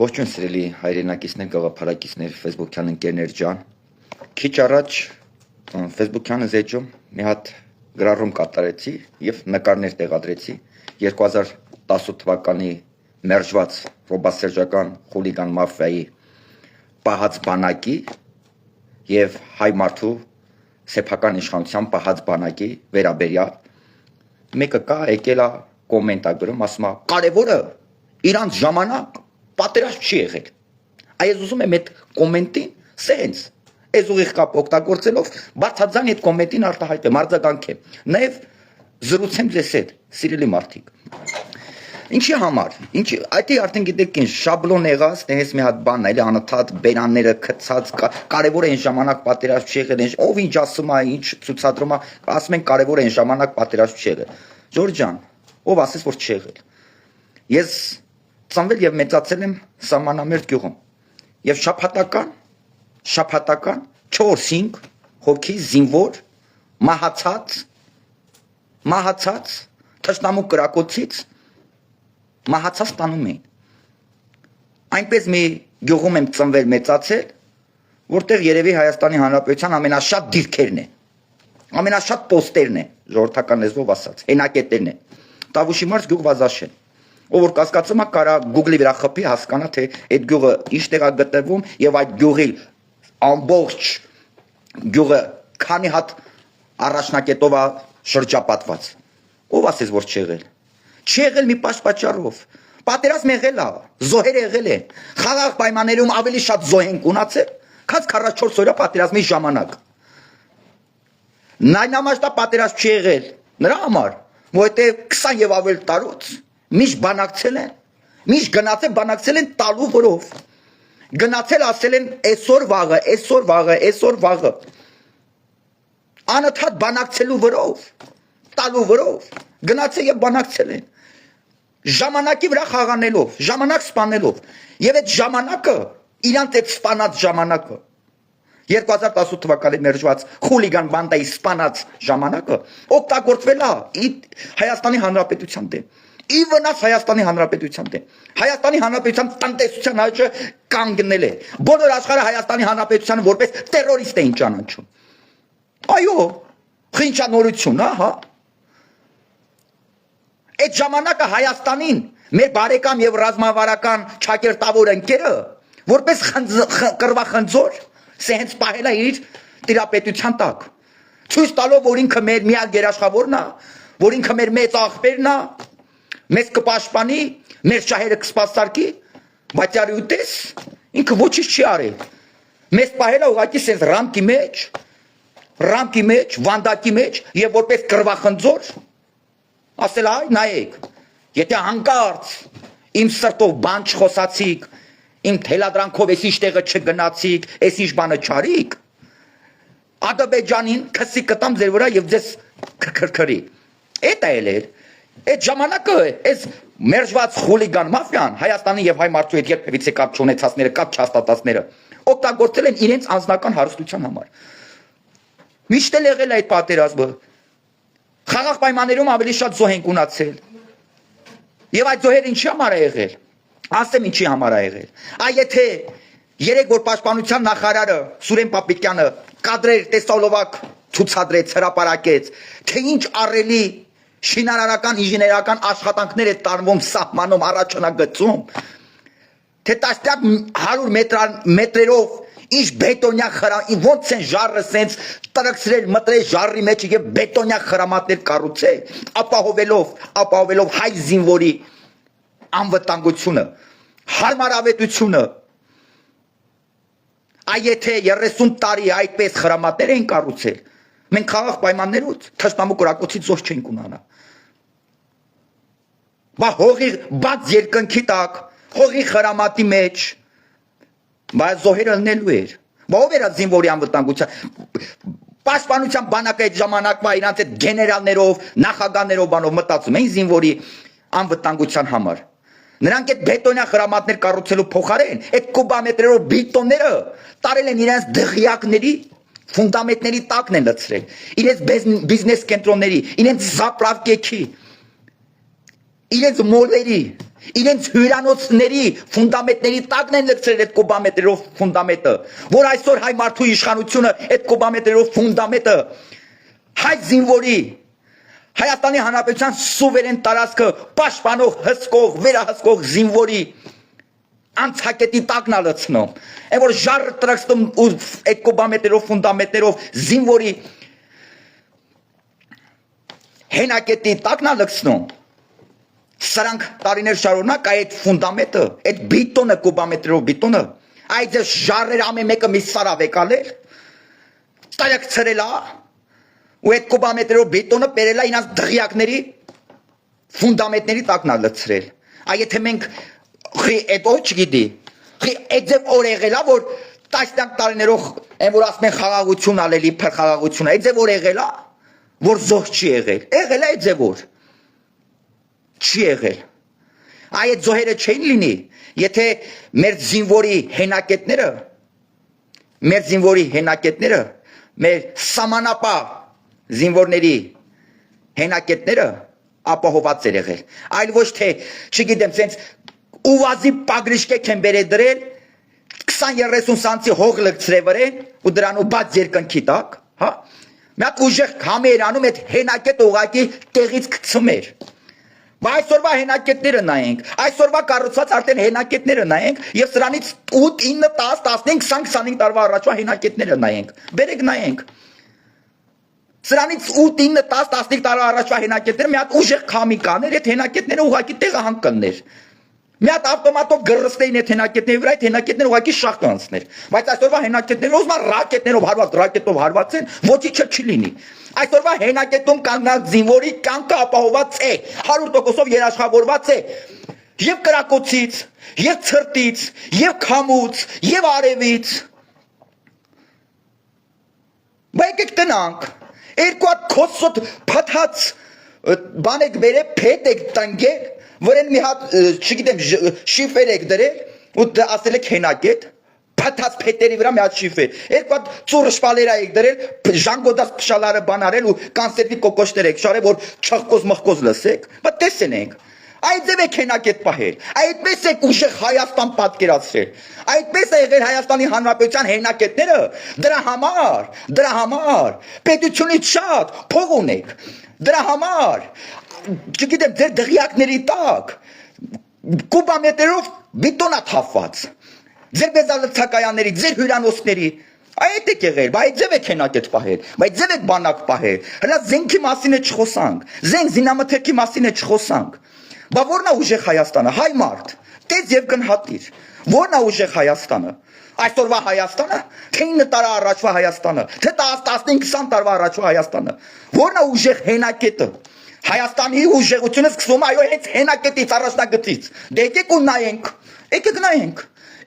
Ողջույն սիրելի հայրենակիցներ, գաղափարակիցներ, Facebook-յան ընկերներ ջան։ Քիչ առաջ Facebook-յան էջում մի հատ գրառում կատարեցի եւ նկարներ տեղադրեցի 2018 թվականի մերժված ռոբասերժական խուլիգան մաֆիայի պահած բանակի եւ հայ մարդու սեփական իշխանության պահած բանակի վերաբերյալ մեկը կա եկել է կոմենտ գրում, ասում է կարևորը իրանց ժամանակ պատերազմ չի եղել։ Այս ուզում եմ այդ կոմենտին սենց այս ուղիղ կապ օգտագործելով բարձրաձայն այդ կոմենտին արտահայտեմ, արձագանքեմ, նաև զրուցեմ ձեզ հետ, սիրելի մարդիկ։ Ինչի համար, այդ արդեն գիտեք ինչ շաբլոն եղած, տես մի հատ բան էլի անընդհատ բերանները գցած, կարևոր է այն ժամանակ պատերազմ չի եղել, ով ինչ ասում է, ինչ ցուցադրում է, ասում են կարևոր է այն ժամանակ պատերազմ չի եղել։ Ժորժ ջան, ով ասես որ չի եղել։ Ես ծնվել եւ մեծացել եմ Սամանամերձ գյուղում։ Եվ շաբաթական 4-5 հոգի զինվոր մահացած թշնամու կրակոցից մահացած տանում էին։ Այնպես մի գյուղում եմ ծնվել մեծացել, որտեղ երևի Հայաստանի Հանրապետության ամենաշատ դիրքերն են, ամենաշատ պոստերն են, ժողովրդական լեզվով ասած, հենակետերն են։ Տավուշի մարզ գյուղ Վազաշեն։ Ով որ կասկածում է, կարա Google-ի վրա խփի, հասկանա, թե այդ գյուղը ինչ տեղ է գտնվում եւ այդ գյուղի ամբողջ գյուղը քանի հատ առաջնակետով է շրջապատված։ Ով ասես որ չի եղել։ Չի եղել մի պատճառով։ Պատերազմ եղել է, զոհեր եղել են։ Խաղաղ պայմաններում ավելի շատ զոհ են ունացել, քան 44 օրյա պատերազմի ժամանակ։ Նայնամաշտա պատերազմ չի եղել նրա համար, որովհետեւ 20 եւ ավել տարուց միշտ բանակցել են, միշտ գնացել բանակցել են տալու վրով, գնացել ասել են այսօր վաղը, անընդհատ բանակցելու վրով, տալու վրով, գնացել եւ բանակցել են, ժամանակի վրա խաղանելով, ժամանակ սպանելով, եւ այդ ժամանակը, իրանց այդ սպանած ժամանակը, 2018 թվականի մերժված խուլիգան բանդայի սպանած ժամանակը, օգտագործվել է Հայաստանի Հանրապետության դեմ։ Ի վնաս Հայաստանի Հանրապետության դեմ։ Հայաստանի Հանրապետության տնտեսության աճը կանգնել է։ Բոլոր աշխարհը Հայաստանի Հանրապետությանը որպես տերորիստ էին ճանաչում։ Այո, խինչանորություն, հա։ Այդ ժամանակը Հայաստանին մեր բարեկամ եւ ռազմավարական ճակերտավոր ընկերը որպես կռվախնձոր սենց պահել է իր տիրապետության տակ։ Ցույց տալով, որ ինքը մեր միակ երաշխավորն է, որ ինքը մեր մեծ աղբերն է, մեզ կպաշտպանի, մեր շահերը կսպասարկի, բայց արի ուտես, ինքը ոչինչ չի արել։ Մեզ պահել է ուղղակի սենց ռամկի մեջ, վանդակի մեջ եւ որպես կռվախնձոր ասել այ նայեք, եթե հանկարծ իմ սրտով բան չխոսացիք, իմ թելադրանքով էս ինչ տեղը չգնացիք, էս ինչ բանը չարիք, Ադրբեջանին քսի կտամ ձեր վրա եւ ձեզ քրքրի։ Էդ է էլ այդ ժամանակը այս մերժված խուլիգան մաֆիան Հայաստանի եւ հայ մարդու հետ երբևիցե կապ չունեցածները, կապ չհաստատածները օգտագործել են իրենց անձնական հարստության համար։ Միշտ էլ եղել է այդ պատերազմը։ Խաղաղ պայմաններում ավելի շատ զոհ են ունացել։ Եվ այդ զոհերը ինչի համար է եղել։ Ասեմ ինչի համար է եղել։ Այ եթե երեք որ պաշտպանության նախարարը Սուրեն Պապիկյանը կադրեր տեսալովակ ցուցադրեց, հրապարակեց, թե ինչ առելի շինարարական ինժեներական աշխատանքներ է տարվում սահմանում առաջնագծում, թե տասնյակ 100 մետրերով ինչ բետոնյա խրամ, ոնց են ժառը սենց տրքսրել, մտրել ժառի մեջ եւ բետոնյա խրամատներ կառուցել, ապահովելով հայ զինվորի անվտանգությունը, հարմարավետությունը։ Այ եթե 30 տարի այդպես խրամատներ են կառուցել, մենք խաղաղ պայմաններով թշնամու կրակոցից զոհ չենք ունենա։ Բա հողի բաց երկնքի տակ, հողի խրամատի մեջ, բայց զոհերը լնելու էր։ Բա ով էր զինվորի անվտանգության։ Պաշտպանության բանակը այդ ժամանակվա իրանց այդ գեներալներով, նախագահներով բանով մտածում էին զինվորի անվտանգության համար։ Նրանք այդ բետոնյա խրամատներ կառուցելու փոխարեն այդ կուբամետրերով բետոնները տարել են իրենց դղյակների ֆունդամենտների տակն են լցրել, իրենց բիզնես կենտրոնների, իրենց զապրավկեքի, իրենց մոլերի, իրենց հյուրանոցների ֆունդամենտների տակն են լցրել այդ կուբամետրերով ֆունդամենտը, որ այսօր հայ մարդու իշխանությունը այդ կուբամետրերով ֆունդամենտը հայ զինվորի Հայաստանի Հանրապետության սուվերեն տարածքը պաշտպանող հսկող վերահսկող զինվորի անցակետի տակն է լցնում, այն որ ժառը տրաքստում ու այդ կուբամետրերով ֆունդամենտներով զինվորի հենակետի տակն է լցնում, սրանք տարիներ շարունակ այդ ֆունդամենտը, այդ բիտոնը կուբամետրերով բիտոնը, այդ ժառերը ամեն մեկը մի սարավ եկալել, տայակցրել է ու այդ կուբամետրերով բետոնը բերել է իրաց դղյակների ֆունդամենտների տակն է լցրել։ Եթե մենք հետո չգիտի, այդ ձև օր եղել է, որ տասնյակ տարիներով այն որ ասում են խաղաղություն ալել, իբր խաղաղություն, այդ ձև օր եղել է, որ զոհ չի եղել։ Եղել է այդ ձև օր։ Չի եղել։ Այդ զոհերը չէին լինի, եթե մեր զինվորի մեր սամանապահ զինվորների հենակետները ապահոված էր եղել, այլ ոչ թե, չգիտեմ, սենց ուվազի պագրիշկեք են բերել դրել 20-30 սանցի հող լգցրե վրեն ու դրանու բաց երկնքի տակ, հա, մի հատ ուժեղ քամի էր անում, այդ հենակետը ուղղակի տեղից գցում էր։ Բայց այսօրվա հենակետները նայենք, այսօրվա կառուցված արդեն հենակետները նայենք եւ սրանից 8, 9, 10, 15, 20, 25 տարվա առաջվա հենակետները նայենք, բերեք նայենք։ Սրանից 8, 9, 10, 15 տարվա առաջվա հենակետները մի հատ ուժեղ քամի կաներ, այդ հենակետները ուղղակի տեղը հանգկաններ։ Մի հատ ավտոմատով գրռստեին այդ հենակետների վրա, այդ հենակետները ուղղակի շահ կանցներ։ Բայց այսօրվա հենակետները ուզում են ռակետներով հարված, ռակետով հարվածեն, ոչինչ չի լինի։ Այսօրվա հենակետում կանգնած զինվորի կյանքը ապահոված է, 100%-ով երաշխավորված է եւ կրակոցից, եւ ցրտից, եւ քամուց, եւ արևից։ Բայց եկեք տնանք, երկու հատ քոսոտ փաթած բան եք բերե, փետ եք տնգեք, որեն մի հատ, չգիտեմ, շիֆեր եք դրել ու ասել եք հենակետ, փաթած փետերի վրա մի հատ շիֆեր, երկու հատ ծուռ շպալերա եք դրել, ժանգոդած փշալարը բան արել ու կանսերվի կոկոշներ եք շարել, որ չխկոզ մխկոզ լսեք, բայց տեսնենք, այդ ձև եք հենակետ պահել, այդպես եք ուժեղ Հայաստան պատկերացրել, այդպես է եղել Հայաստանի Հանրապետության հենակետները, դրա համար, պետությունից շատ փող ունեք, դրա համար, չգիտեմ, ձեր դղյակների տակ, կուբամետրերով բիտոնա թափված, ձեր բեզալցակայանների, ձեր հյուրանոցների, այդ եք եղել, բայց ձև եք հենակետ պահել, բայց ձև եք բանակ պահել, հլա զենքի մասին է չխոսանք, զինամթերքի մասին է չխոսանք, բա որն է ուժեղ Հայաստանը, հայ մարդ, տես եւ գնահատիր, որն է ուժեղ Հայաստանը, այսօրվա Հայաստանը, թե 9 տարի առաջվա Հայաստանը, թե 10-15-20 տարվա առաջվա Հայաստանը, որն է ուժեղ հենակետը, Հայաստանի ուժեղությունը սկսում է այո հենց հենակետից առաջնագծից, դե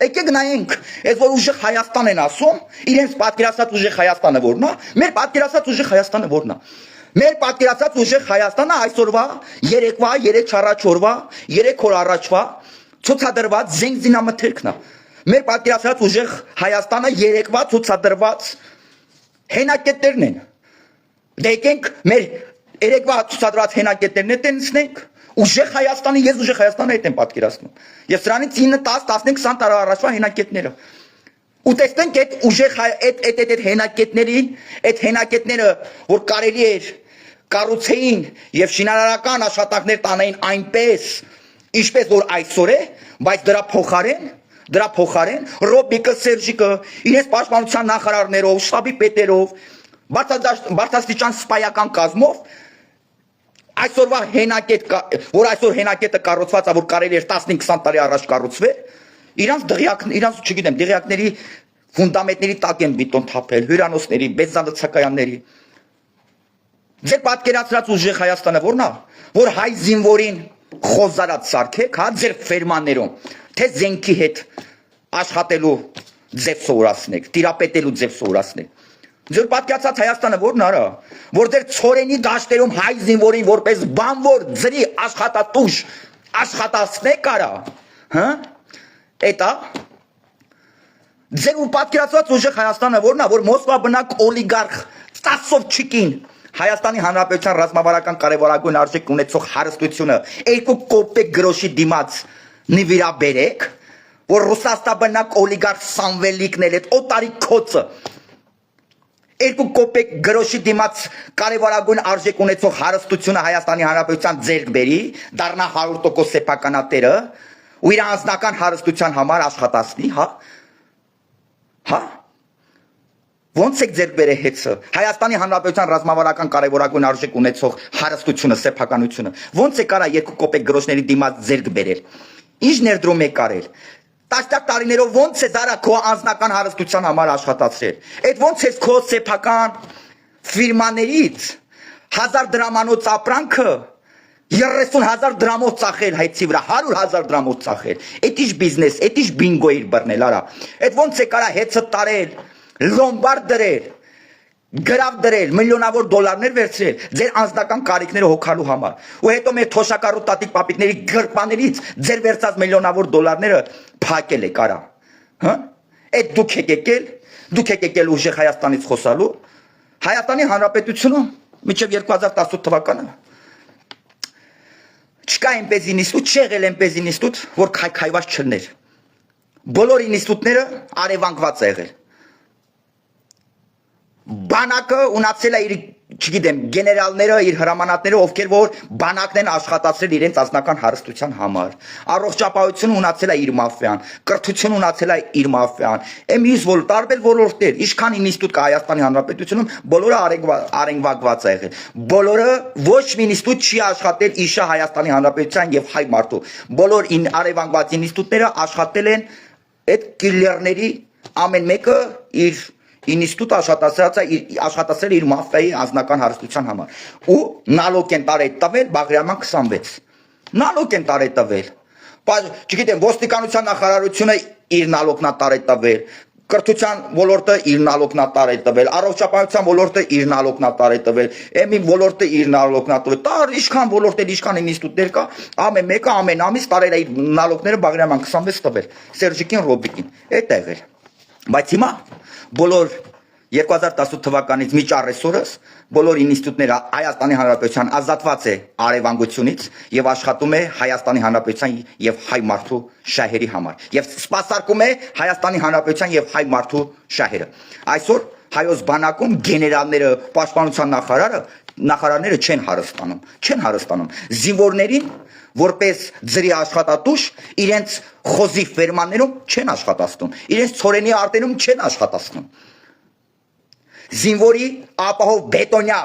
եկեք նայենք, այս որ ուժեղ Հայաստան են ասում, իրենց պատկերացած ուժեղ Հայաստանը որն է, մեր պատկերացած ուժեղ Հայաստանը որն է, մեր պատկերացած ուժեղ Հայաստանը այսօրվա, երեկվա, 3-4 օրվա, 3 օր առաջվա ցուցադրված զինամթերքն է, մեր պատկերացած ուժեղ Հայաստանը երեկվա ցուցադրված հենակետերն են, դե եկենք մեր երեկվա ցուցադրված հենակետերն տենցնենք, ուժեղ Հայաստանի, ես ուժեղ Հայաստանը հետ եմ պատկերացնում, եւ սրանից 9, 10, 15, 20 տարի առաջվա հենակետները, ու տեսնենք այդ ուժեղ այդ հենակետները, որ կարելի էր կառուցեին եւ շինարարական աշխատանքներ տանեին այնպես, ինչպես որ այսօր է, բայց դրա փոխարեն Ռոբիկը, Սերժիկը, իրենց պաշտպանության նախարարներով, շտաբի պետերով, բարձրաստիճան սպայական կազմով այսօրվա հենակետ, որ այսօր հենակետը կառուցված է, որ կարելի էր 15-20 տարի առաջ կառուցվել, իրանց չգիտեմ, դղյակների ֆունդամենտների տակ են բիտոն թափել, հյուրանոցների, բեզալցակայանների։ Ձեր պատկերացրած ուժեղ Հայաստանը որն է, որ հայ զինվորին խոզարած սարքեք, հա, ձեր ֆերմաներում, թե զենքի հետ աշխատելու ձև սովորացնեք, տիրապետելու ձև սովորացնեք։ Ձեր պատկերացած Հայաստանը որն արա, որ ձեր ցորենի դաշտերում հայ զինվորին որպես բանվոր ձրի աշխատատուժ աշխատացնեք արա, հա, էտա, ձեր ու պատկերացած ուժեղ Հայաստանը որն է, որ Մոսկվա բնակ օլիգարխ ծածով չիկին Հայաստանի Հանրապետության ռազմավարական կարևորագույն արժեք ունեցող հարստությունը 2 կոպեկ գրոշի դիմաց նվիրաբերեք, որ ռուսաստանբնակ օլիգարխ Սամվելիկն էլ օտարի քոցը 2 կոպեկ գրոշի դիմաց կարևորագույն արժեք ունեցող հարստությունը Հայաստանի Հանրապետության ձեռք բերի, դառնա 100% սեփականատերը ու իր անձնական հարստության համար աշխատացնի, հա? Ոնց եք ձեռք բերել հեծը Հայաստանի Հանրապետության ռազմավարական կարևորագույն արժեք ունեցող հարստությունը, սեփականությունը, ոնց է կարա 2 կոպեկ գրոշների դիմաց ձեռք բերել, ինչ ներդրում եք արել, տասնյակ տարիներով ոնց է դարա քո անձնական հարստության համար աշխատացրել, այդ ոնց է քո սեփական ֆիրմաներից 1000 դրամանոց ապրանքը 30,000 դրամով ծախել հայցի վրա, 100,000 դրամով ծախել, այդ ինչ բիզնես, այդ ինչ բինգո իր բռնել, արա, այդ ոնց է կարա հեծը տարել, լոմբարդ դրել, գրավ դրել, միլիոնավոր դոլարներ վերցրել, ձեր անձնական կարիքները հոգալու համար, ու հետո մեր թոշակառու տատիկ պապիկների գրպաներից ձեր վերցած միլիոնավոր դոլարները փակել եք, արա, հա, այդ դուք եք եկել ուժեղ Հայաստանից խոսալու, Հայաստանի Հանրապետությունը մինչև 2018 թվականը չկա այնպես ինստիտուտ, չեղել այնպես ինստիտուտ, որ քայքայված չլներ։ Բոլոր ինստիտուտները արևանգված է եղել։ Բանակը ունացել է իր, չգիտեմ, գեներալները, իր հրամանատները, ովքեր որ բանակն են աշխատացրել իրենց անձնական հարստության համար։ Առողջապահությունը ունացել է իր մաֆիան, կրթությունը ունացել է իր մաֆիան։ Εμείς տարբեր ոլորտներ, ինչքան ինստիտուտ կա Հայաստանի Հանրապետությունում, բոլորը արենգվագված է եղել։ Բոլորը ոչ մի ինստիտուտ չի աշխատել իշա Հայաստանի Հանրապետության եւ հայ մարդու։ Բոլոր արևանգված ինստիտուտները աշխատել են այդ կիլլերների ամեն մեկը իր ինստիտուտ աշխատացել իր մաֆիայի անձնական հարստության համար ու նալոգ են տարել տվել Բաղրամյան 26 նալոգ են տարել տվել չգիտեմ ոստիկանության նախարարությունը իր նալոգն է տարել տվել կրթության ոլորտը իր նալոգն է տարել տվել առողջապահության ոլորտը իր նալոգն է տարել տվել էմի ոլորտը իր նալոգն է տվել տար ինչքան ոլորտներ ինչքան ինստիտուտներ կա ամեն մեկը ամեն ամիս տարել է իր նալոգները Բաղրամյան 26 տվել Սերժիկին Ռոբիկին այդ է եղել բայց հիմա բոլոր 2018 թվականից միջ առեսօրս բոլոր ինստիտուտները Հայաստանի Հանրապետության ազատված է արևանգությունից եւ աշխատում է Հայաստանի Հանրապետության եւ հայ մարդու շահերի համար եւ սպասարկում է Հայաստանի Հանրապետության եւ հայ մարդու շահերը այսօր հայոց բանակում գեներալները պաշտպանության նախարարները չեն հարստանում զինվորներին որպես ձրի աշխատատուշ իրենց խոզի ֆերմաներում չեն աշխատացնում իրենց ցորենի արտերում չեն աշխատացնում զինվորի ապահով բետոնյա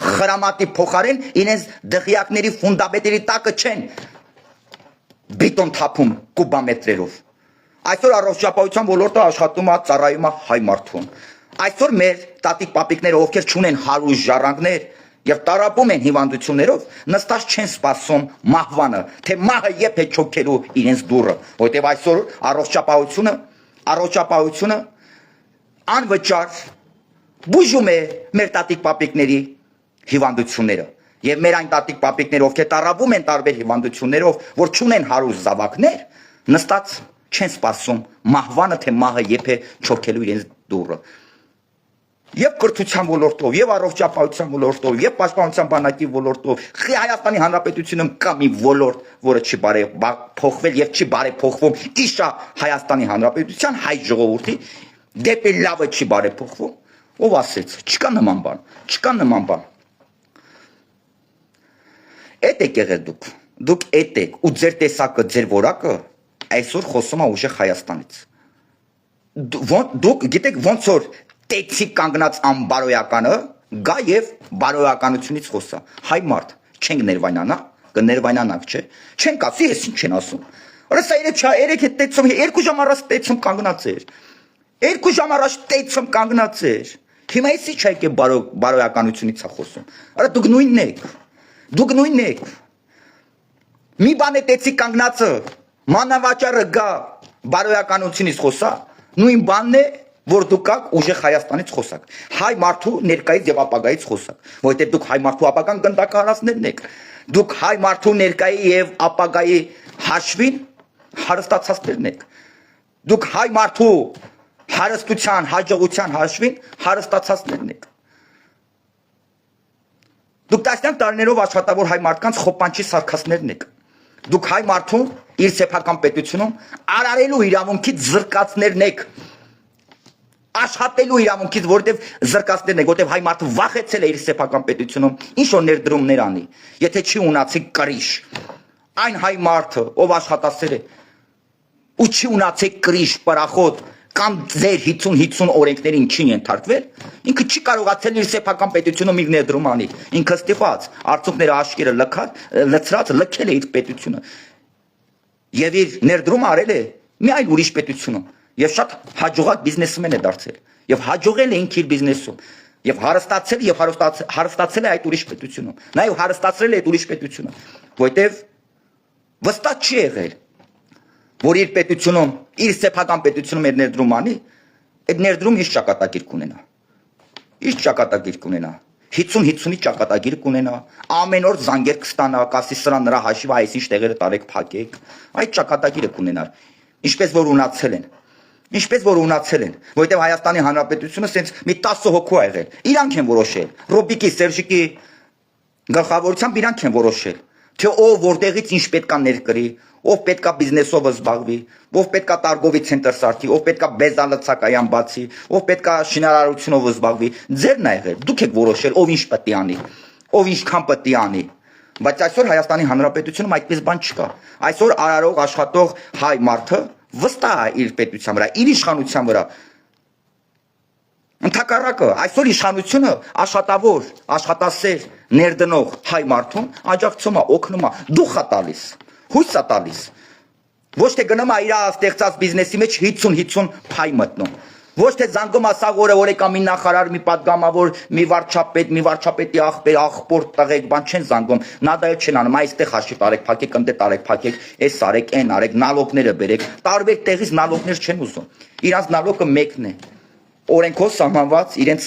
խրամատի փոխարեն իրենց դղյակների ֆունդամենտների տակը չեն բետոն թափում կուբամետրերով այսօր առողջապահության ոլորտը աշխատում է ծառայում է հայ մարդուն այսօր մեր տատիկ պապիկները ովքեր չունեն հարուր ժառանգներ եւ տարապում են հիվանդություններով նստած չեն սպասում մահվանը թե մահը երբ է չոքելու իրենց դուռը որտեւ այսօր առողջապահությունը անվճար բուժում է մեր տատիկ պապիկների հիվանդությունները եւ մեր այն տատիկ պապիկները ովքեր տարապում են տարբեր հիվանդություններով որ չունեն հարուր զավակներ նստած չեն սպասում մահվանը թե մահը երբ է չոքելու իրենց դուռը Եվ կրթության ոլորտով, եւ առողջապահության ոլորտով, եւ պաշտպանության բանակի ոլորտով, Հայաստանի Հանրապետությունում կա մի ոլորտ, որը չի բարեփոխվել եւ չի բարեփոխվում իշա Հայաստանի Հանրապետության հայ ժողովրդի դեպի լավը չի բարեփոխվում, ով ասեց, չկա նման բան։ Էդ եք եղել դուք էդ եք ու ձեր տեսակը, ձեր որակը այսօր խոսում է ուժեղ Հայաստանից։ Դուք գիտեք ոնց որ Տեցի կանգնած ամբարոյականը գա եւ բարոյականությունից խոսա հայ մարդ չենք ներվայնանա կներվայնանանք չէ չենք ասի ես ինչ են ասում օրը սա երեք է տեցում 2 ժամ առաջ տեցում կանգնած էր 2 ժամ առաջ տեցում կանգնած էր հիմա էսի չէ કે բարոյականությունից է խոսում արա դուք նույնն եք մի բան է տեցի կանգնածը մանավաճառը գա բարոյականությունից խոսա նույն բանն է որ դուք կաք ուժեղ Հայաստանից խոսակ հայ մարդու ներկայից եւ ապագայից խոսակ որովհետեւ դուք հայ մարդու ապագան գնդակահարածներն եք դուք հայ մարդու ներկայի եւ ապագայի հաշվին հարստացածներն եք դուք հայ մարդու հարստության հաջողության հաշվին հարստացածներն եք Դուք տասնյակ տարիներով աշխատավոր հայ մարդկանց խոպանչի սարքածներն եք։ Դուք հայ մարդուն իր սեփական պետությունում արարելու իրավունքից զրկածներն եք։ Աշխատելու իրավունքից, որտեվ զրկածներն եք, որտեվ հայ մարդը վախեցել է իր սեփական պետությունում ինչ որ ներդրումներ անի։ Եթե չի ունացի կրիշ, այն հայ մարդը, ով աշխատասեր է, ու չի ունացի կրիշ, պարախոտ կամ ձեր 50-50 օրենքներին չի ենթարկվել, ինքը չի կարողացել իր սեփական պետությունում իր ներդրում անի։ Ինքը ստիպված, արցունքները աշկերը լցրած լքել է իր պետությունը։ Եվ իր ներդրումը արել է մի այլ ուրիշ պետությունում։ Եվ շատ հաջողակ բիզնեսմեն է դարձել։ Եվ հաջողել է ինքը իր բիզնեսում։ Եվ հարստացել է այդ ուրիշ պետությունում։ Նաև հարստացրել է այդ ուրիշ պետությունը, որտեվ վստահ չի եղել, որ իր պետությունում, իր սեփական պետությունում իր ներդրում անի, այդ ներդրում իր ճակատագիր կունենա։ Իր ճակատագիր կունենա։ 50-50-ի ճակատագիր կունենա, ամեն օր զանգեր կստանա, կասի սրա նրա հաշիվը այսինչ տեղերը տարեք փակեք, այդ ճակատագիրը կունենար, ինչպես որ ունացել են, որտեղ Հայաստանի Հանրապետությունը սենց մի 10 հոգու ա եղել, իրանք են որոշել, Ռոբիկի, Սերժիկի գլխավորությամբ իրանք են որոշել, թե ով որտեղից ինչ պետքա ներկրի, ով պետքա բիզնեսով զբաղվի, ով պետքա տարգովի ցենտր սարքի, ով պետքա բեզալցակայան բացի, ով պետքա շինարարությունով զբաղվի, ձերն ա եղել, դուք եք որոշել, ով ինչ պետք է անի, ով ինչքան պետք է անի, բայց այսօր Հայաստանի Հանրապետությունում այդպես բան չկա, այսօր արարող աշխատող հայ մարդը վստահ է իր պետության վրա, իր իշխանության վրա, ընդհակառակը, այսօր իշխանությունը աշխատավոր, աշխատասեր, ներդնող հայ մարդուն աջակցում է, օգնում է, դուխ է տալիս, հույս է տալիս, ոչ թե գնում է իր ստեղծած բիզնեսի մեջ 50-50 փայ մտնում, ոչ թե զանգում է սաղ օրը որ եկա մի նախարար, մի պատգամավոր, մի վարչապետի աղբոր տղեկ, բան չեն զանգում, նադայը չեն անում, այստեղ հաշիվ տարեք, փակեք, ընդ տարեք, փակեք, էս արեք, այն արեք, նալոգները բերեք, տարբեր տեղից նալոգներ չեն ուզում, իրանց նալոգը մեկն է, օրենքով սահմանված իրենց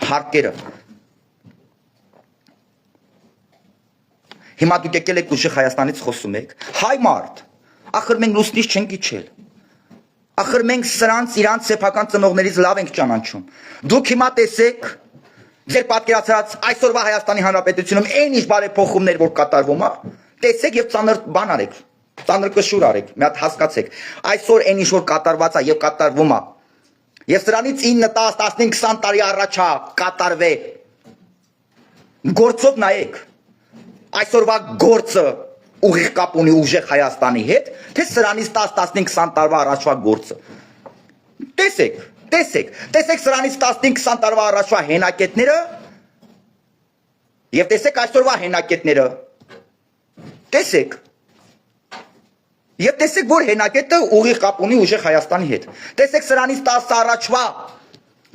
հարկերը։ Հիմա դուք եկել եք ուժեղ Հայաստանից խոսում եք, հայ մարդ, ախր մենք լուսնից չենք իջել, ախր մենք սրանց իրանց սեփական ծնողներից լավ ենք ճանաչում, դուք հիմա տեսեք, ձեր պատկերացրած այսօրվա Հայաստանի Հանրապետությունում այն ինչ բարեփոխումներ որ կատարվում է, տեսեք եւ ծանր բան արեք, ծանր կշուր արեք, մի հատ հասկացեք, այսօր այն ինչ որ կատարված է եւ կատարվում է, եւ սրանից 9, 10, 15, 20 տարի առաջ է կատարվել, գործով նայեք, այսօրվա գործը ուղիղ կապ ունի ուժեղ Հայաստանի հետ, թե սրանից 10, 15, 20 տարվա առաջվա գործը, տեսեք սրանից 15, 20 տարվա առաջվա հենակետները եւ տեսեք այսօրվա հենակետները, Եվ տեսեք, որ հենակետը ուղիղ կապ ունի ուժեղ Հայաստանի հետ, տեսեք սրանից 10 առաջվա,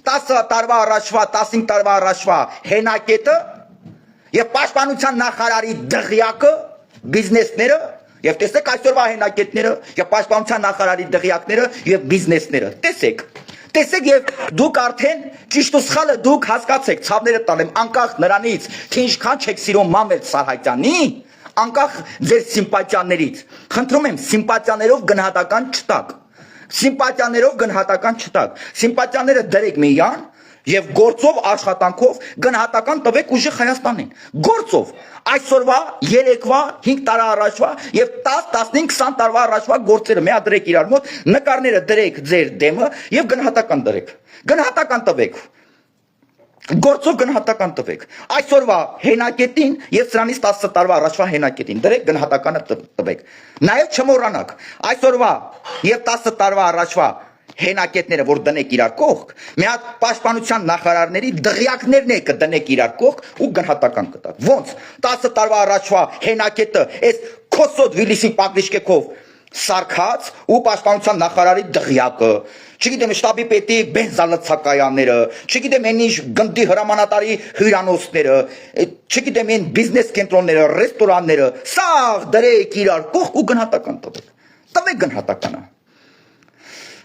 10 տարվա առաջվա, 15 տարվա առաջվա հենակետը եւ պաշտպանության նախարարի դղյակը, բիզնեսները եւ տեսեք այսօրվա հենակետները եւ պաշտպանության նախարարի դղյակները եւ բիզնեսները, տեսեք եւ դուք արդեն ճիշտ ու սխալը դուք հասկացեք, ցավները տալեմ, անկախ նրանից, թե ինչքան չեք սիրում Մամед Սարհատյանի, անկախ ձեր սիմպաթիաներից, խնդրում եմ սիմպաթիաներով գնահատական չտաք, սիմպաթիաները դրեք միան եւ գործով աշխատանքով գնահատական տվեք ուժեղ Հայաստանին, գործով, այսօրվա, երեկվա, 5 տարի առաջվա եւ 10, 15, 20 տարվա առաջվա գործերը միադրեք իրար մոտ, նկարները դրեք ձեր դեմը եւ գնահատական դրեք, գնահատական տվեք, գործով գնահատական տվեք, այսօրվա հենակետին եւ սրանից 10 տարվա առաջվա հենակետին դրեք գնահատականը տվեք, նաեւ չմոռանաք, այսօրվա եւ 10 տարվա առաջվա հենակետները որ դնեք իրար կողք, մի հատ պաշտպանության նախարարների դղյակներն է կդնեք իրար կողք ու գնահատական կտաք, ոնց 10 տարվա առաջվա հենակետը այս քոսոտ Վիլիսի պակրիշկեքով սարքած ու պաշտպանության նախարարի դղյակը, չգիտեմ շտաբի պետի բենզալցակայանները, չգիտեմ այն ինչ գնդի հրամանատարի հյուրանոցները, չգիտեմ այն բիզնես կենտրոնները, ռեստորանները, սաղ դրեք իրար կողք ու գնահատական տվեք գնահատականը։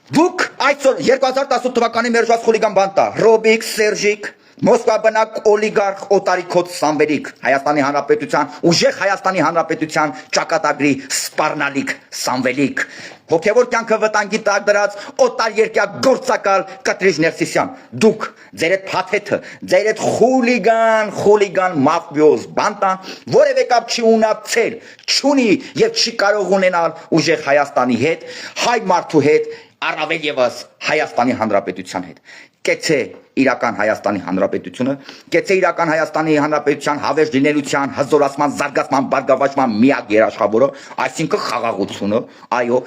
Դուք այսօր 2018 թվականի մերժված խուլիգան բանտա, Ռոբիկ, Սերժիկ, Մոսկվա բնակ օլիգարխ օտարիքոց Սամվելիք, Հայաստանի Հանրապետության, ուժեղ Հայաստանի Հանրապետության ճակատագրի սպառնալիք Սամվելիք, Հոգևոր կյանքը վտանգի տակ դրած օտար երկյա գործակալ Կտրիժ Ներսիսյան, դուք ձեր այդ փաթեթը, ձեր այդ խուլիգան մաֆիոզ բանտան, որևէ կապ չի ունեցել, չունի եւ չի կարող ունենալ ուժեղ Հայաստանի հետ, հայ մարդու հետ, առավել եւս Հայաստանի Հանրապետության հետ։ Կեցե իրական Հայաստանի Հանրապետությունը, կեցե իրական Հայաստանի Հանրապետության հավերժ լինելիության, հզորացման, զարգացման, բարգավաճման միակ երաշխավորը, այսինքն խաղաղությունը, այո,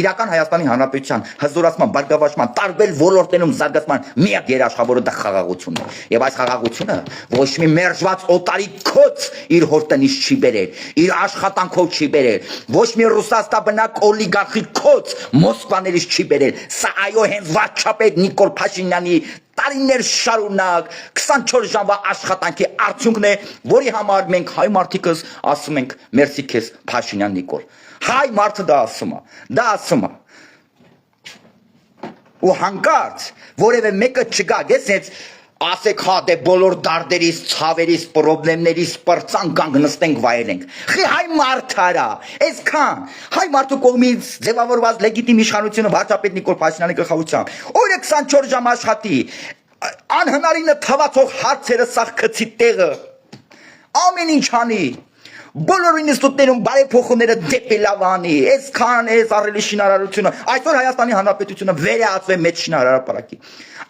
իրական Հայաստանի Հանրապետության հզորացման, բարգավաճման, տարբեր ոլորտներում զարգացման միակ երաշխավորը դա խաղաղությունն է։ Եվ այս խաղաղությունը ոչ մի մերժված օտարի քոց իր հորտնից չի բերել, իր աշխատանքով չի բերել, ոչ մի ռուսաստանբնակ օլիգարխի քոց Մոսկվաներից չի բերել։ Սա այո հենց վարչապետ Նիկոլ Փաշինյանի տարիներ շարունակ 24 ժամվա աշխատանքի արդյունքն է, որի համար մենք հայ մարդիկս ասում ենք մերսի քեզ Փաշինյան Նիկոլ։ Հայ մարդը դա ասում է։ Ու հանկարծ որևէ մեկը չգա, ես ասեք հա դե բոլոր դարդերից, ցավերից, պրոբլեմներից պրծան գանք նստենք վայելենք։ Խի հայ մարդարա, այսքան հայ մարդու կողմից ձևավորված լեգիտիմ իշխանությունը վարչապետ Նիկոլ Փաշինյանի գլխավորությամբ օրը 24 ժամ աշխատի, անհնարինը թվացող հարցերը սաղքցի տեղը, ամեն ինչ անի, բոլոր ինստիտուտներում բարեփոխումները դեպի լավ անի, այսքան աղելի շինարարությունը, այսօր Հայաստանի Հանրապետությունը վերահացվել մեծ շինարարապարակի։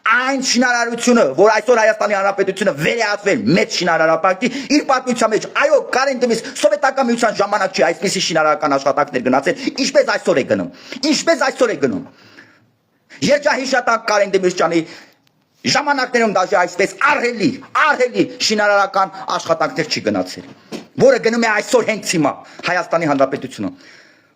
Այն շինարարությունը, որ այսօր Հայաստանի Հանրապետությունը վերահացվել մեծ շինարարապարակի, իր պատմության մեջ, այո, կարեն դեմից սովետական միության ժամանակ չի այսպիսի շինարարական աշխատանքներ գնացել, ինչպես այսօր է գնում։ Երջահիշատակ Կարեն Դեմիրճյանի ժամանակներում դաժե այսպես ահռելի շինարարական աշխատանքներ չի գնացել, որը գնում է այսօր հենց հիմա Հայաստանի Հանրապետությունը։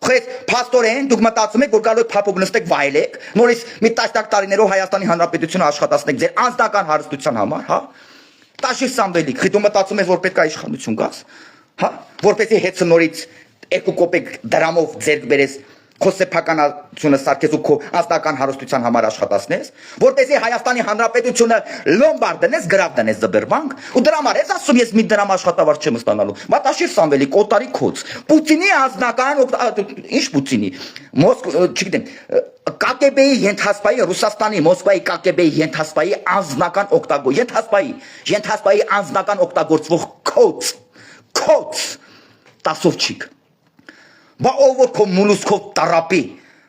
Խես փաստորեն դուք մտածում եք, որ գալու եք փափուկ նստեք վայելեք, նորից մի տասնյակ տարիներով Հայաստանի Հանրապետությունը աշխատացնեք ձեր անձնական հարստության համար, հա։ Տաշիր Սամվելիկ, խի դու մտածում ես, որ պետք է իշխանություն գաս, հա, որպեսզի հետ նորից 2 կոպեկ դրամով ձեռք բերես քո սեփականությունը սարքես ու քո անձնական հարստության համար աշխատացնես, որպեսզի Հայաստանի Հանրապետությունը լոմբարդ դնես, գրավ դնես Զբերբանկ, ու դրա համար ես ասում ես մի դրամ աշխատավարձ չեմ ստանալու։ Մատաշիր Սամվելիկ, օտարի քոց։ Պուտինի անձնական ինչ Պուտինի, չգիտեմ, ԿԳԲ-ի ենթասպայի, Ռուսաստանի Մոսկվայի ԿԳԲ-ի ենթասպայի անձնական ենթասպայի անձնական օգտագործվող քոց, տասովչիկ։ Բա ով որ քո մուլուսկով տարապի,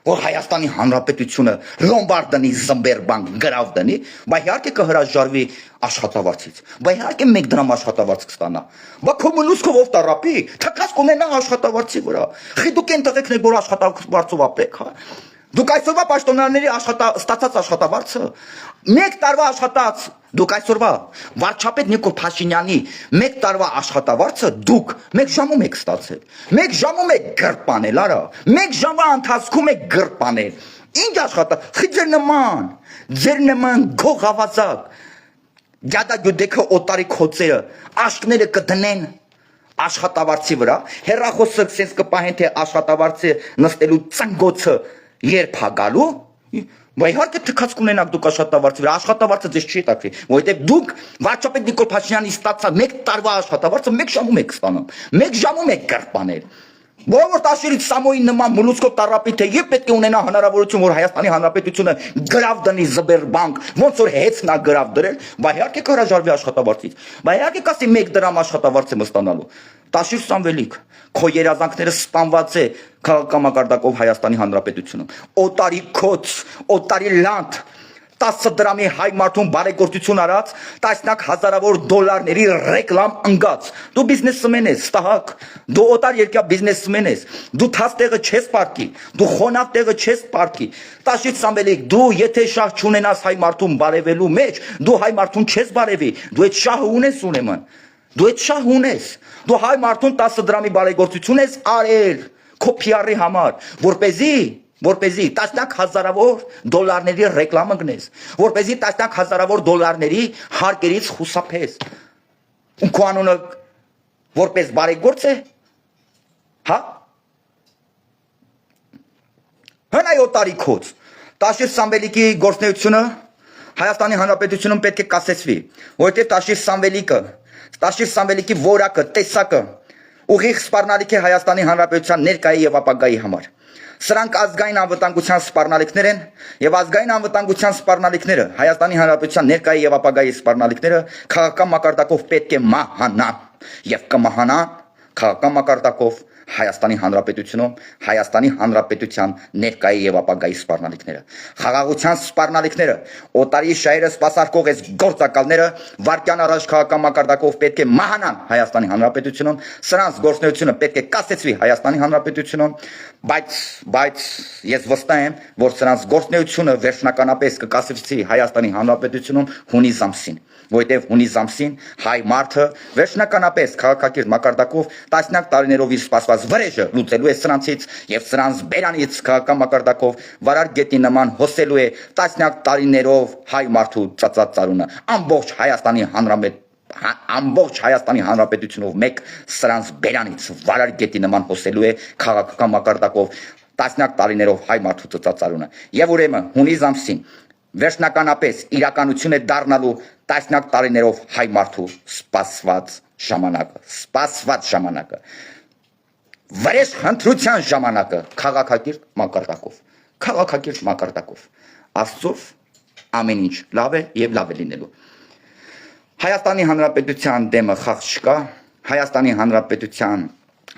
որ Հայաստանի Հանրապետությունը լոմբարդ դնի, Զմբերբանկ գրավ դնի, բա իհարկե կհրաժարվի աշխատավարձից, բա իհարկե 1 դրամ աշխատավարձ կստանա, բա քո մուլուսկով ով տարապի, թքած կունենա աշխատավարձի վրա, խի դուք են տղեկներ, որ աշխատավարձով ապրեք, հա։ Դուք այսօրվա պաշտոնյաների ստացած աշխատավարձը, 1 տարվա աշխատած, դուք այսօրվա վարչապետ Նիկոլ Փաշինյանի 1 տարվա աշխատավարձը դուք 1 ժամում եք ստացել, 1 ժամում եք գրպանել, արա, 1 ժամվա ընթացքում եք գրպանել, ինչ խի ձեր նման գող ավազակ, գյադա գյուդեքը օտարի քոցերը, աշկները կդնեն աշխատավարձի վրա, հեռախոսը սենց կպահեն, թե աշխատավարձը նստելու ծնգոցը երբ հագալու, բա իհարկե թքած կունենաք դուք աշխատավարձի վրա, աշխատավարձը ձեզ չի հետաքրքրի, որովհետև դուք վարչապետ Նիկոլ Փաշինյանի ստացած 1 տարվա աշխատավարձը 1 ժամում եք ստանում, 1 ժամում եք գրպանել։ Բոլոր տաշիրից Սամոյի նման մուլուսկով տարապի թե եւ պետք է ունենա հնարավորություն, որ Հայաստանի Հանրապետությունը գրավ դնի Զբերբանկ, ոնց որ հեծնա գրավ դրել, բա իհարկե կհրաժարվի աշխատավարձից, բա իհարկե կասի 1 դրամ աշխատավարձ եմ ստանալու։ Տաշիր Սամվելիկ, քո երազանքները սպանված է քաղաքամակարդակով Հայաստանի Հանրապետությունում։ Օտարի քոց, օտարի լանդ, 10 դրամի հայ մարդուն բարեգործություն արած, տասնյակ հազարավոր դոլարների ռեկլամ ընկած։ Դու բիզնեսմեն ես, ստահակ, դու օտար երկյա բիզնեսմեն ես, դու թաց տեղը չես պարկի, դու խոնավ տեղը չես պարկի։ Տաշից Սամվելիկ, դու եթե շահ չունենաս հայ մարդուն բարևելու մեջ, դու հայ մարդուն չես բարևի, դու այդ շահը ունես ուրեմն, դու այդ շահ ունես, դու հայ մարդուն 10 դրամի բարեգործություն ես արել, քո PR-ի համար, որպեսզի տասնյակ հազարավոր դոլարների ռեկլամը գնես, որպեսզի տասնյակ հազարավոր դոլարների հարկերից խուսափես։ Ու քո անունը որպես բարեգործ է, հա։ Հնայ օտարի քոց, Տաշիր Սամվելիկի գործունեությունը Հայաստանի Հանրապետությունում պետք է կասեցվի, որովհետև Տաշիր Սամվելիկի որակը, տեսակը ուղիղ սպառնալիք է Հայաստանի Հանրապետության ներկայի եւ ապագայի համար։ Սրանք ազգային անվտանգության սպառնալիքներ են եւ ազգային անվտանգության սպառնալիքները Հայաստանի Հանրապետության ներկայի եւ ապագայի սպառնալիքները քաղաքական մակարդակով պետք է մահանան եւ կմահանան քաղաքական մակարդակով Հայաստանի Հանրապետությունում Հայաստանի Հանրապետության ներկայի եւ ապագայի սպառնալիքները խաղաղության սպառնալիքները օտարի շահերը սպասարկող այս գործակալները վարկյան առաջ քաղաքական մակարդակով պետք է մահանան Հայաստանի Հանրապետությունում սրանց գործունեությունը պետք է կասեցվի Հայաստանի Հանրապետությունում բայց ես վստահ եմ որ սրանց գործունեությունը վերջնականապես կկասեցվի Հայաստանի Հանրապետությունում հունիս ամսին որտեղ հունիս ամսին հայ մարդը վերջնականապես քաղաքակիրթ մակարդակով տասնյակ տարիներով իր սպասված վրեժը լուծելու է սրանցից եւ սրանց բերանից քաղաքական մակարդակով վարար գետի նման հոսելու է տասնյակ տարիներով հայ մարդու ծածած ծարունը ամբողջ Հայաստանի Հանրապետությունով մեկ սրանց բերանից վարար գետի նման հոսելու է քաղաքական մակարդակով տասնյակ տարիներով հայ մարդու ծածած ծարունը եւ ուրեմն հունիս ամսին վերջնականապես իրականություն է դառնալու տասնյակ տարիներով հայ մարդու սպասված ժամանակը վրեժ խնդրության ժամանակը քաղաքակիրթ մակարդակով Աստծով ամեն ինչ լավ է եւ լավ է լինելու Հայաստանի Հանրապետության դեմը խաղ չկա Հայաստանի Հանրապետության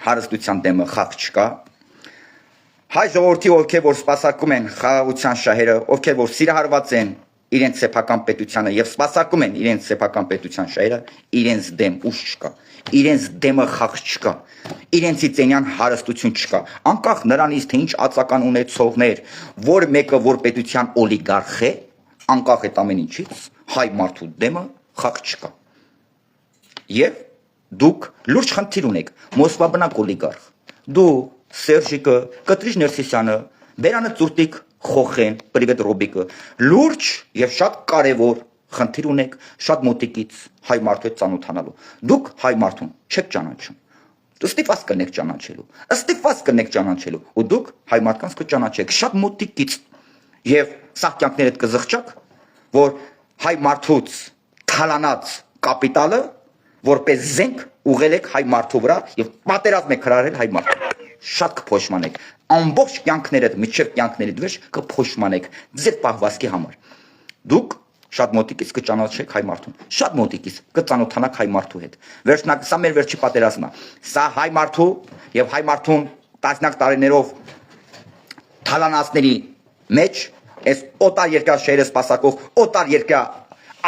հարստության դեմը խաղ չկա Հայ ժողովրդի ովքեր որ սպասարկում են խաղաղության շահերը, ովքեր որ սիրահարված են իրենց սեփական պետությանը եւ սպասարկում են իրենց սեփական պետության շահերը, իրենց դեմ ուժ չկա, իրենց դեմը խաղ չկա, իրենցից այնյան հարստություն չկա, անկախ նրանից թե ինչ ածական ունեցողներ, որ մեկը որ պետության օլիգարխ է, անկախ այդ ամեն ինչից, հայ մարդու դեմը խաղ չկա։ Եվ դուք լուրջ խնդիր ունեք, Մոսկվաբնակ օլիգարխ, դու Սերժիկը, Կտրիչ Ներսիսյանը, Բերանը Ծուրտիկ, Խոխեն, Պրիվետ Ռոբիկը, լուրջ եւ շատ կարեւոր խնդիր ունեք շատ մոտիկից հայ մարդու հետ ծանոթանալու։ Դուք հայ մարդուն չեք ճանաչում։ Ստիպված կնեք ճանաչելու, ու դուք հայ մարդկանց կճանաչեք շատ մոտիկից եւ սա կյանքներդ կզղճակ, որ հայ մարդուց թալանած կապիտալը որպես զենք ուղղել եք հայ մարդու վրա եւ պատերազմ եք հրահրել հայ մարդու շատ կփոշմանեք ամբողջ կյանքներդ միջև կյանքներիդ վերջ կփոշմանեք ձեր պահվածքի համար դուք շատ մոտիկից կճանաչեք հայ մարդուն շատ մոտիկից կծանոթանաք հայ մարդու հետ վերջնակ սա մեր վերջի պատերազմն է սա հայ մարդու եւ հայ մարդուն տասնյակ տարիներով թալանածների մեջ այս օտար երկրաշարերը սպասարկող օտար երկրա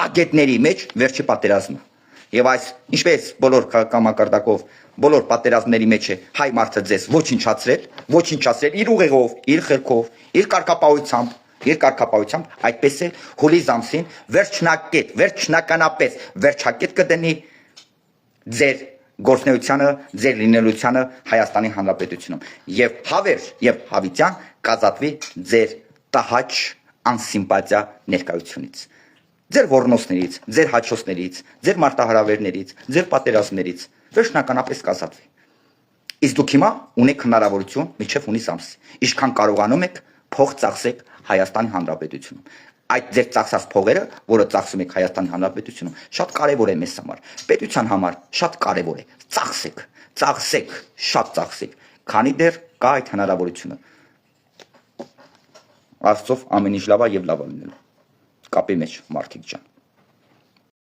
ագետների մեջ վերջի պատերազմն Եվ այս ինչպես բոլոր քաղաքական մակարդակով բոլոր պատերազմների մեջ է հայ մարդը ձեզ ոչնչացրել իր ուղեղով, իր խելքով, իր կարգապահությամբ, այդպես է հուլիս ամսին վերջնականապես վերջակետ կդնի ձեր գործնեությանը, ձեր լինելությանը Հայաստանի Հանրապետությունում եւ հավերժ եւ հավիտյան կազատվի ձեր տհաճ անսիմպաթիա ներկայությունից Ձեր ոռնոցներից, ձեր հաճոցներից, ձեր մարտահրավերներից, ձեր պատերազմներից վերջնականապես կազատվի։ Իսկ դուք հիմա ունեք հնարավորություն մինչև հունիս ամսի։ Ինչքան կարողանում եք փող ծախսեք Հայաստանի Հանրապետությունում։ Այդ ձեր ծախսած փողերը, որը ծախսում եք Հայաստանի Հանրապետությունում, շատ կարևոր է մեզ համար։ Պետության համար շատ կարևոր է։ Ծախսեք, շատ ծախսեք, քանի դեռ կա այդ հնարավորությունը։ Աստծով ամեն ինչ լավ է եւ լավ է լինելու։ Կապի մեջ մարդիկ ջան